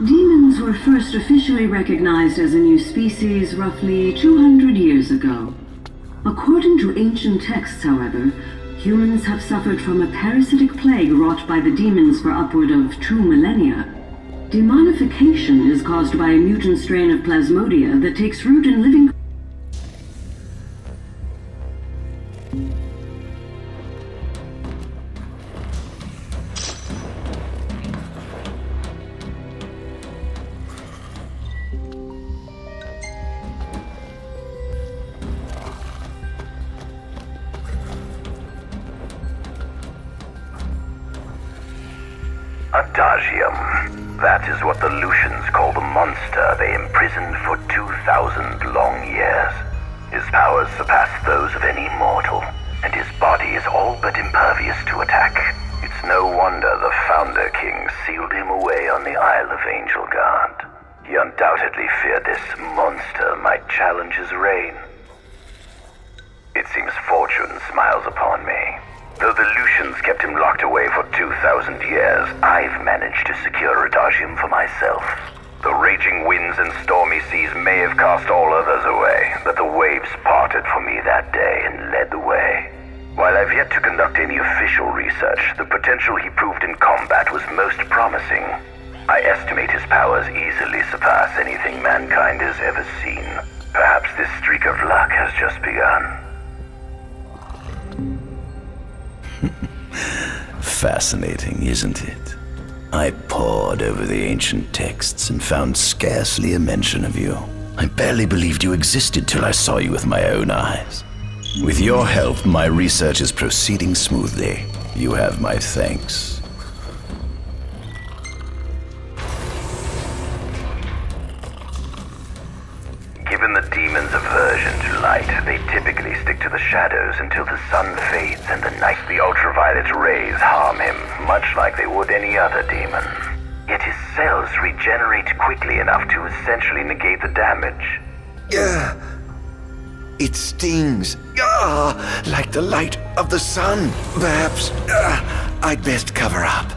Demons were first officially recognized as a new species roughly 200 years ago. According to ancient texts, however, humans have suffered from a parasitic plague wrought by the demons for upward of 2 millennia. Demonification is caused by a mutant strain of plasmodia that takes root in living Adagium. That is what the Lucians call the monster they imprisoned for 2,000 long years. His powers surpass those of any mortal, and his body is all but impervious to attack. It's no wonder the Founder King sealed him away on the Isle of Angel Guard. He undoubtedly feared this monster might challenge his reign. It seems fortune smiles upon me. Though the Lucians kept him locked away for 2,000 years, I've managed to secure Adagium for myself. The raging winds and stormy seas may have cast all others away, but the waves parted for me that day and led the way. While I've yet to conduct any official research, the potential he proved in combat was most promising. I estimate his powers easily surpass anything mankind has ever seen. Perhaps this streak of luck has just begun. Fascinating, isn't it? I pored over the ancient texts and found scarcely a mention of you. I barely believed you existed till I saw you with my own eyes. With your help, my research is proceeding smoothly. You have my thanks. Given the demon's aversion to light, they typically stick to the shadows until the sun fades and the night. The ultraviolet rays harm him, much like they would any other demon. Yet his cells regenerate quickly enough to essentially negate the damage. It stings. Like the light of the sun. Perhaps I'd best cover up.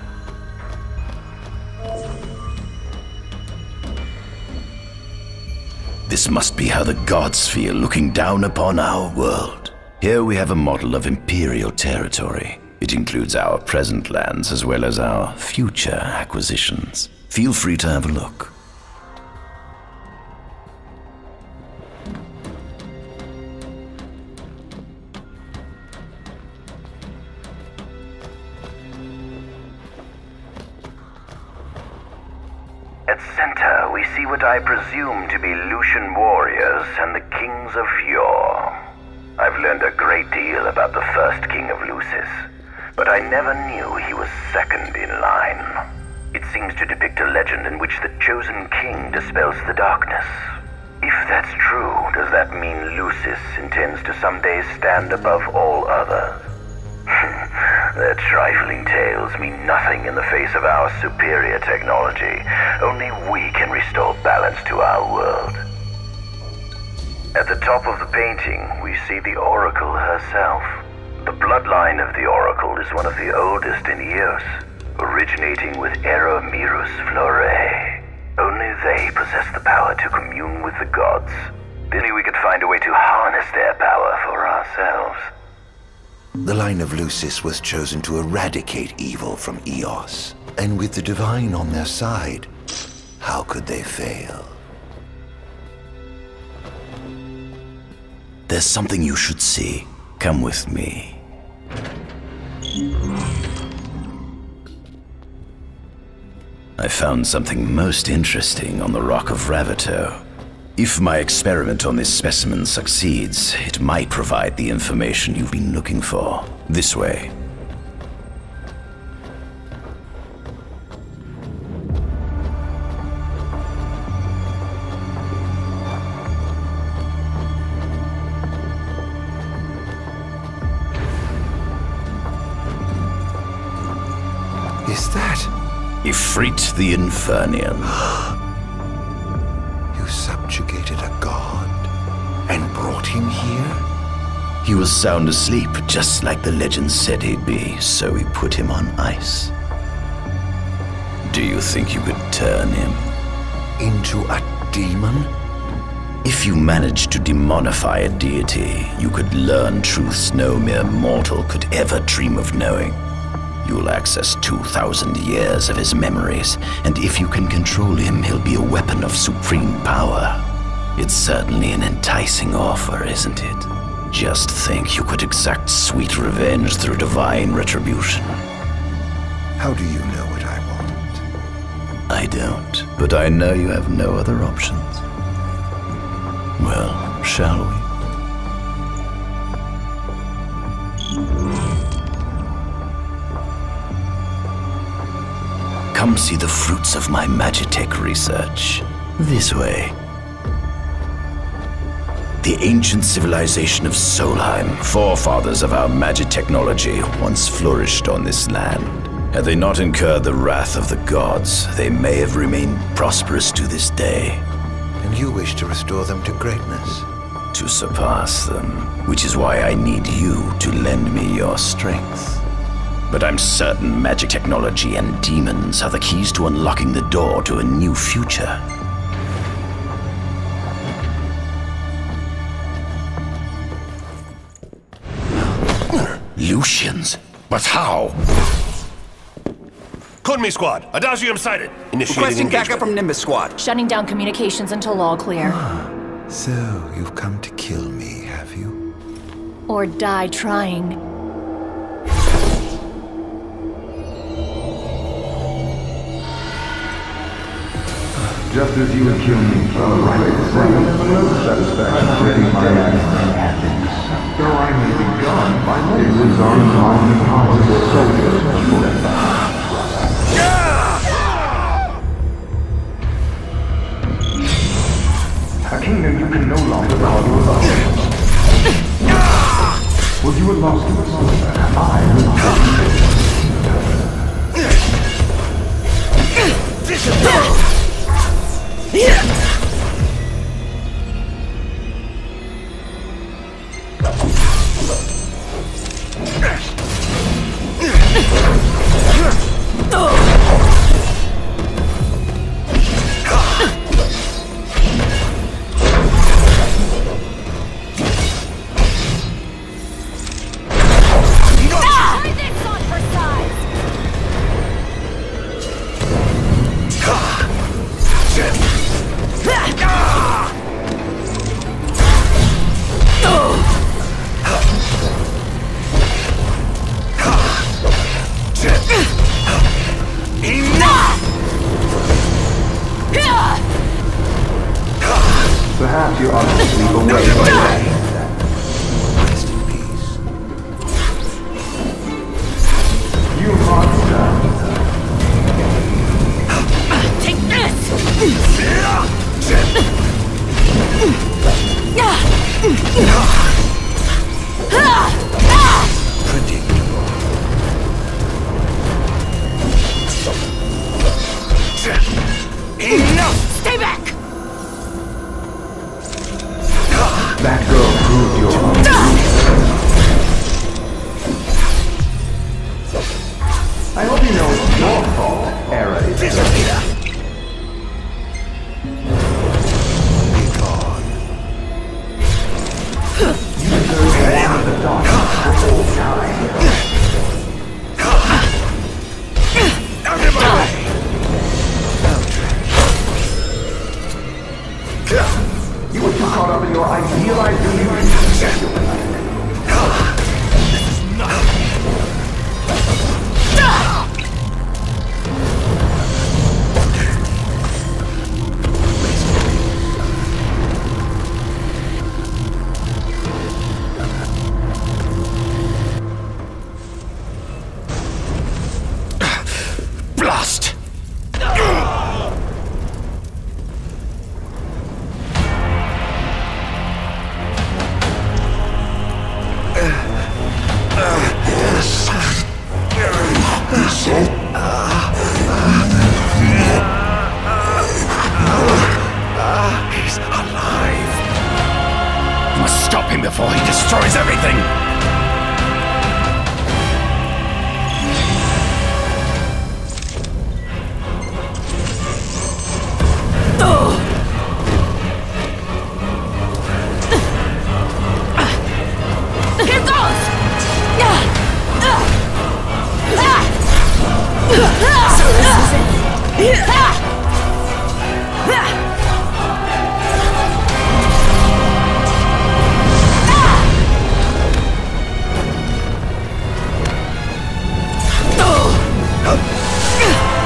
This must be how the gods feel looking down upon our world. Here we have a model of imperial territory. It includes our present lands as well as our future acquisitions. Feel free to have a look. At center, we see what I presume to be Lucian warriors and the kings of yore. I've learned a great deal about the first king of Lucis, but I never knew he was second in line. It seems to depict a legend in which the chosen king dispels the darkness. If that's true, does that mean Lucis intends to someday stand above all others? Their trifling tales mean nothing in the face of our superior technology. Only we can restore balance to our world. At the top of the painting, we see the Oracle herself. The bloodline of the Oracle is one of the oldest in Eos, originating with Eromirus Flore. Only they possess the power to commune with the gods. Then we could find a way to harness their power for ourselves. The line of Lucis was chosen to eradicate evil from Eos. And with the divine on their side, how could they fail? There's something you should see. Come with me. I found something most interesting on the Rock of Ravito. If my experiment on this specimen succeeds, it might provide the information you've been looking for. This way. Is that? Ifrit the Infernian. You subjugated a god and brought him here? He was sound asleep, just like the legend said he'd be, so we put him on ice. Do you think you could turn him? into a demon? If you managed to demonify a deity, you could learn truths no mere mortal could ever dream of knowing. You'll access 2,000 years of his memories, and if you can control him, he'll be a weapon of supreme power. It's certainly an enticing offer, isn't it? Just think you could exact sweet revenge through divine retribution. How do you know what I want? I don't, but I know you have no other options. Well, shall we? Come see the fruits of my Magitech research. This way. The ancient civilization of Solheim, forefathers of our magic technology, once flourished on this land. Had they not incurred the wrath of the gods, they may have remained prosperous to this day. And you wish to restore them to greatness? To surpass them, which is why I need you to lend me your strength. But I'm certain magic technology and demons are the keys to unlocking the door to a new future. Lucians? But how? Code me, squad. Adagium sighted. Initiating Requesting engagement. backup from Nimbus squad. Shutting down communications until all clear. So, you've come to kill me, have you? Or die trying. Just as you would kill me for the right to say, no satisfaction getting my actions. Though I may be gone, my legs are among the hearts of the soldiers forever. A kingdom you can no longer call your own. Well, you were lost in the silver. I will take you. Perhaps you ought to sleep away from that. Rest in peace. You monster! Take this! Predictable. Enough! Stay back! That girl proved your own. I hope you know it's your fault, Era is Disappear! Be gone. You deserve one of the darkness for all time. Out of my way! You were too caught up in your idealized illusions. Blast! He's alive. You must stop him before he destroys everything!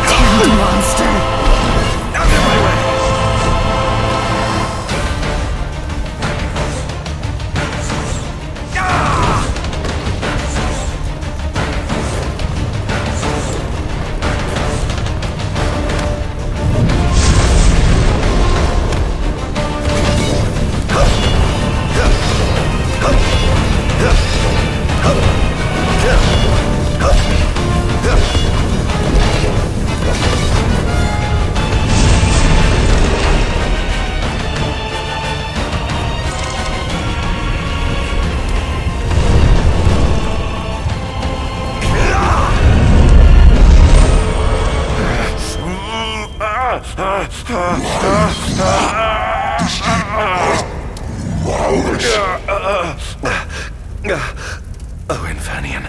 Damn monster! Out of my way! Oh, Infanian,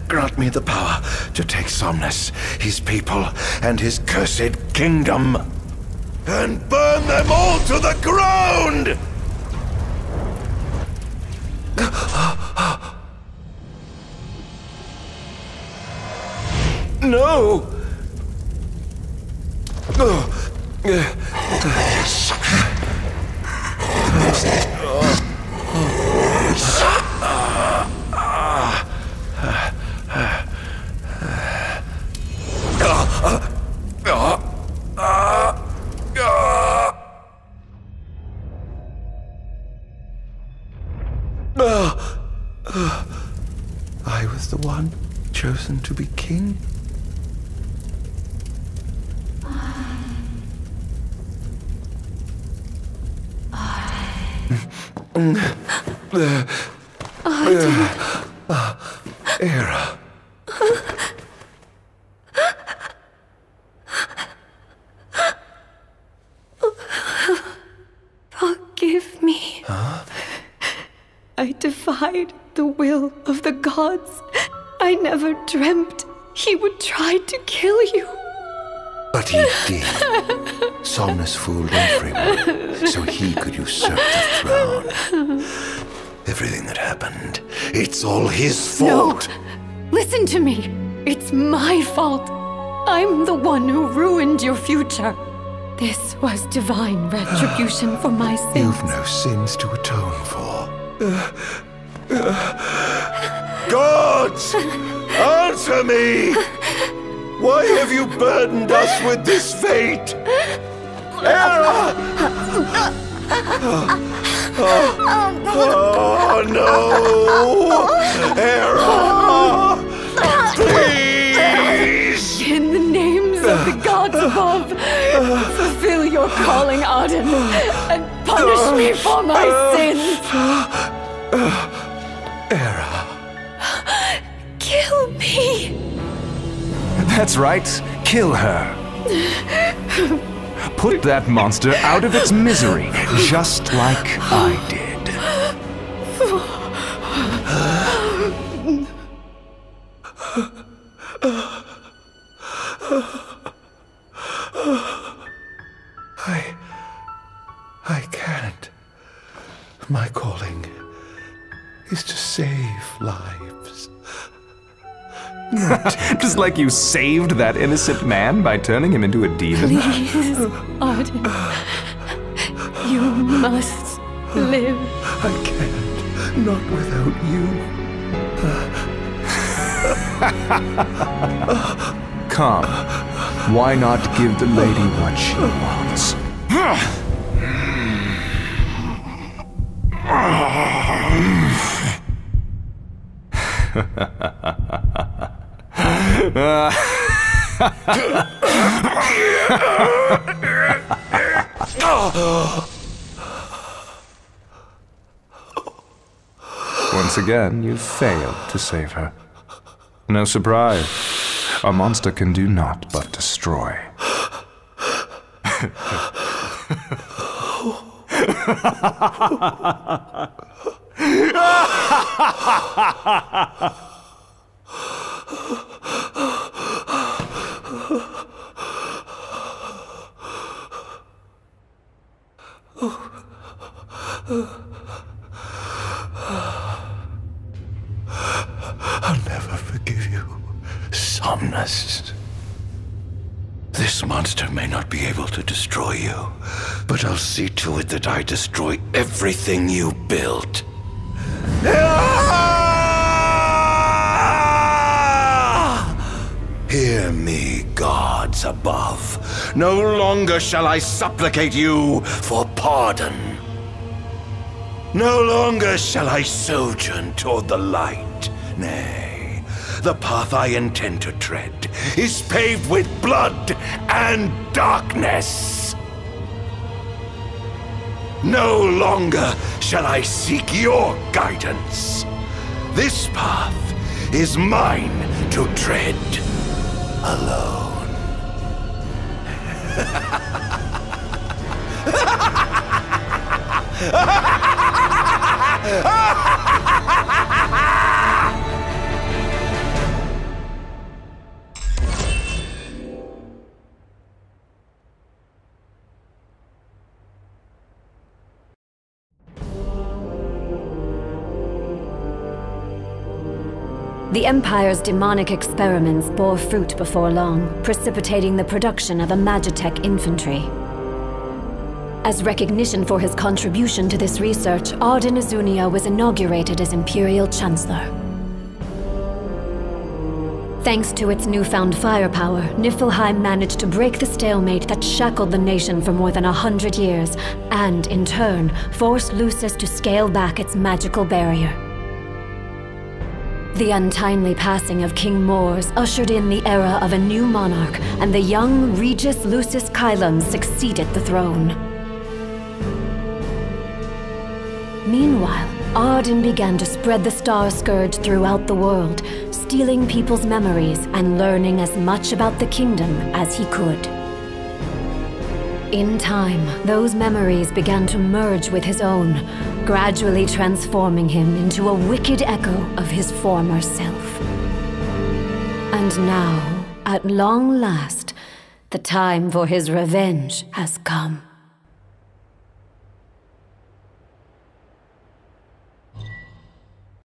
grant me the power to take Somnus, his people, and his cursed kingdom, and burn them all to the ground! No! I was the one chosen to be king? Era. Forgive me. Huh? I defied the will of the gods. I never dreamt he would try to kill you. But he did. Somnus fooled everyone, so he could usurp the throne. Everything that happened, it's all his fault. No! Listen to me. It's my fault. I'm the one who ruined your future. This was divine retribution for my sins. You've no sins to atone for. Gods! Answer me! Why have you burdened us with this fate? Era! Oh no! Era! Please! In the names of the gods above, fulfill your calling, Ardyn, and punish me for my sins! Era. Kill me! That's right. Kill her. Put that monster out of its misery, just like I did. I can't. My calling is to save lives. Just like you saved that innocent man by turning him into a demon. Please, Ardyn. You must live. I can't. Not without you. Come. Why not give the lady what she wants? Once again, you failed to save her. No surprise. A monster can do naught but destroy. I'll never forgive you, Somnus. This monster may not be able to destroy you, but I'll see to it that I destroy everything you built. Hear me, gods above. No longer shall I supplicate you for pardon. No longer shall I sojourn toward the light. Nay, the path I intend to tread is paved with blood and darkness. No longer shall I seek your guidance. This path is mine to tread alone. The Empire's demonic experiments bore fruit before long, precipitating the production of a Magitech infantry. As recognition for his contribution to this research, Ardyn Azunia was inaugurated as Imperial Chancellor. Thanks to its newfound firepower, Niflheim managed to break the stalemate that shackled the nation for more than 100 years, and, in turn, forced Lucis to scale back its magical barrier. The untimely passing of King Mors ushered in the era of a new monarch, and the young Regis Lucis Kylum succeeded the throne. Meanwhile, Ardyn began to spread the Star Scourge throughout the world, stealing people's memories and learning as much about the kingdom as he could. In time, those memories began to merge with his own, gradually transforming him into a wicked echo of his former self. And now, at long last, the time for his revenge has come.